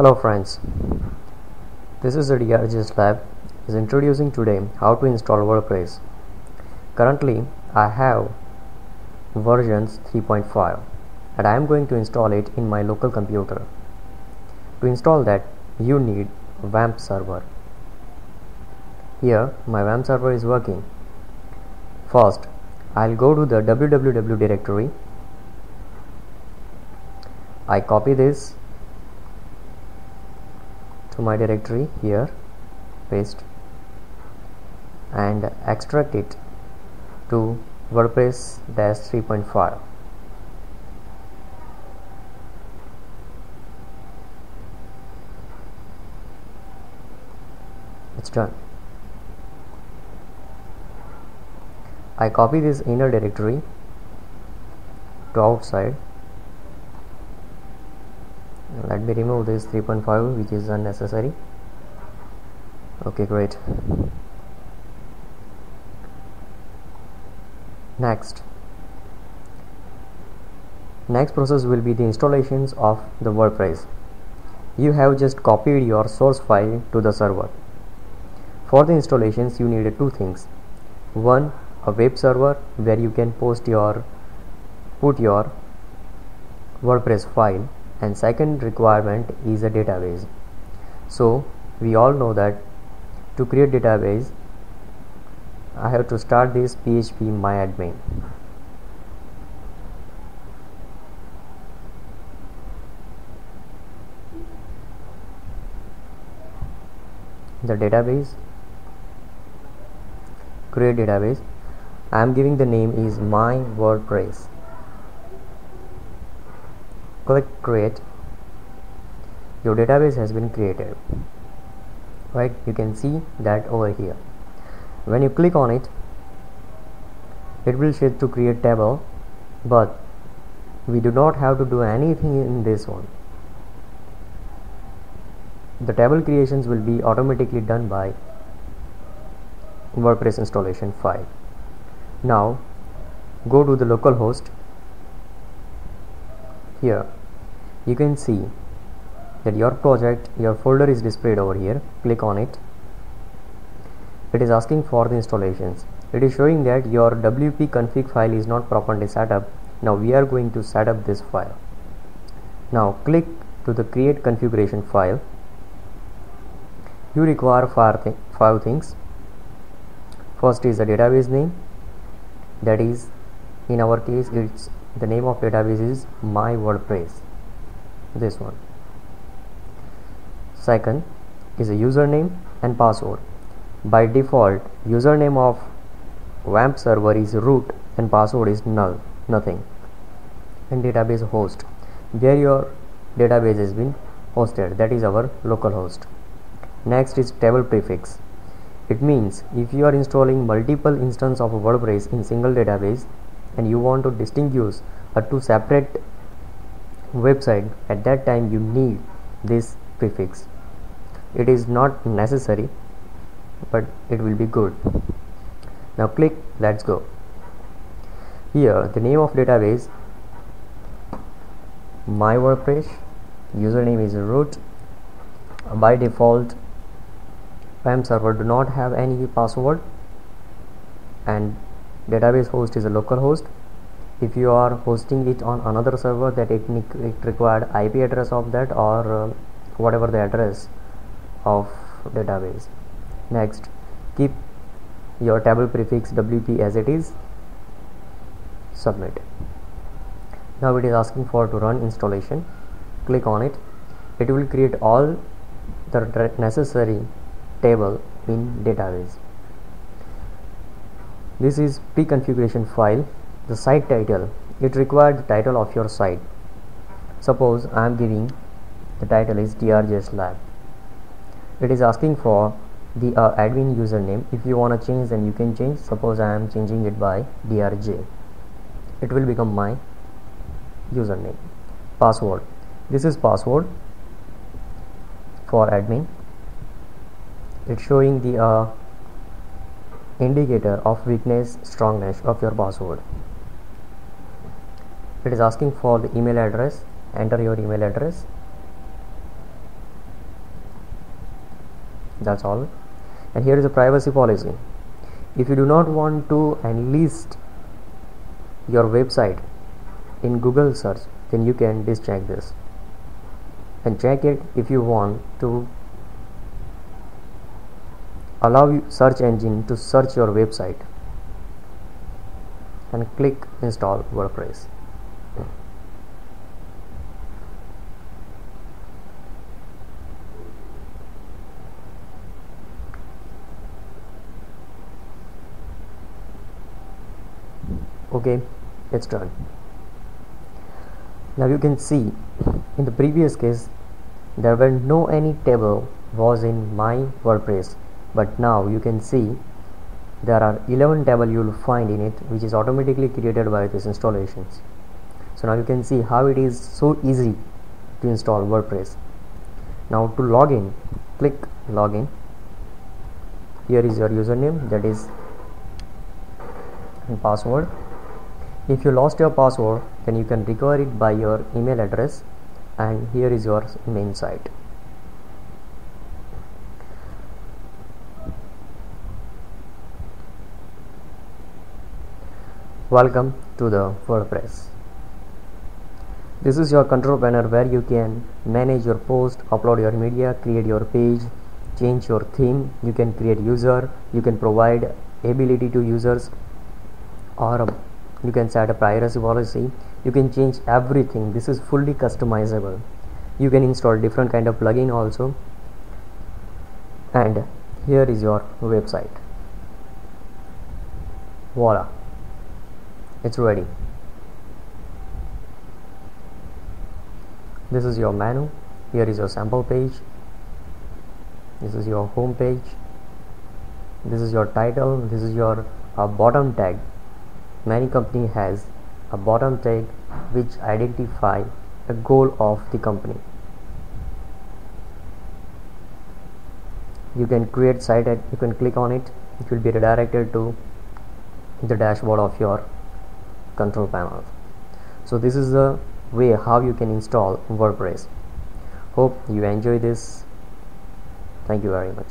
Hello friends, this is the DRGS lab is introducing today how to install WordPress. Currently I have versions 3.5 and I am going to install it in my local computer. To install that you need WAMP server. Here my WAMP server is working. First I'll go to the www directory. I copy this to my directory here, paste, and extract it to WordPress 3.5. It's done. I copy this inner directory to outside. Let me remove this 3.5 which is unnecessary. Okay, great. Next process will be the installations of the WordPress. You have just copied your source file to the server. For the installations you need two things. One, a web server where you can put your WordPress file, and second requirement is a database. So we all know that to create database I have to start this PHP myadmin. The database, create database. I am giving the name is my WordPress. Click create. Your database has been created, right? You can see that over here. When you click on it, it will show to create table, but we do not have to do anything in this one. The table creations will be automatically done by WordPress installation file. Now go to the localhost. Here you can see that your folder is displayed over here. Click on it. It is asking for the installations. It is showing that your wp config file is not properly set up. Now we are going to set up this file. Now click to the create configuration file. You require five things. First is the database name, that is, in our case it's the name of database is my WordPress, this one. Second is a username and password. By default username of WAMP server is root and password is null, nothing. And database host, where your database has been hosted, that is our local host. Next is table prefix. It means if you are installing multiple instances of WordPress in single database and you want to distinguish two separate website, at that time you need this prefix. It is not necessary, but it will be good. Now click let's go. Here the name of database my WordPress, username is root. By default WAMP server do not have any password, and database host is a local host. If you are hosting it on another server, that it required IP address of that or whatever the address of database. Next, keep your table prefix wp as it is. Submit. Now it is asking for to run installation. Click on it. It will create all the necessary table in database. This is pre-configuration file. The site title, it required the title of your site. Suppose I am giving the title is DRGS lab. It is asking for the admin username. If you want to change, then you can change. Suppose I am changing it by DRJ. It will become my username. Password, this is password for admin. It's showing the indicator of weakness, strongness of your password. It is asking for the email address. Enter your email address. That's all. And here is a privacy policy. If you do not want to enlist your website in Google search, then you can discheck this and check it if you want to allow search engine to search your website, and click install WordPress. Okay, it's done. Now you can see in the previous case there were no any table was in my WordPress, but now you can see there are 11 tables you will find in it, which is automatically created by these installations. So now you can see how it is so easy to install WordPress. Now to log in, click login. Here is your username, that is, and password. If you lost your password, then you can recover it by your email address, and here is your main site. Welcome to the WordPress. This is your control panel where you can manage your post, upload your media, create your page, change your theme. You can create user, you can provide ability to users, or you can set a privacy policy. You can change everything. This is fully customizable. You can install different kind of plugin also, and here is your website. Voila, it's ready. This is your menu. Here is your sample page. This is your home page. This is your title. This is your bottom tag. Many company has a bottom tag which identify a goal of the company. You can create site, you can click on it, it will be redirected to the dashboard of your control panel. So this is the way how you can install WordPress. Hope you enjoy this. Thank you very much.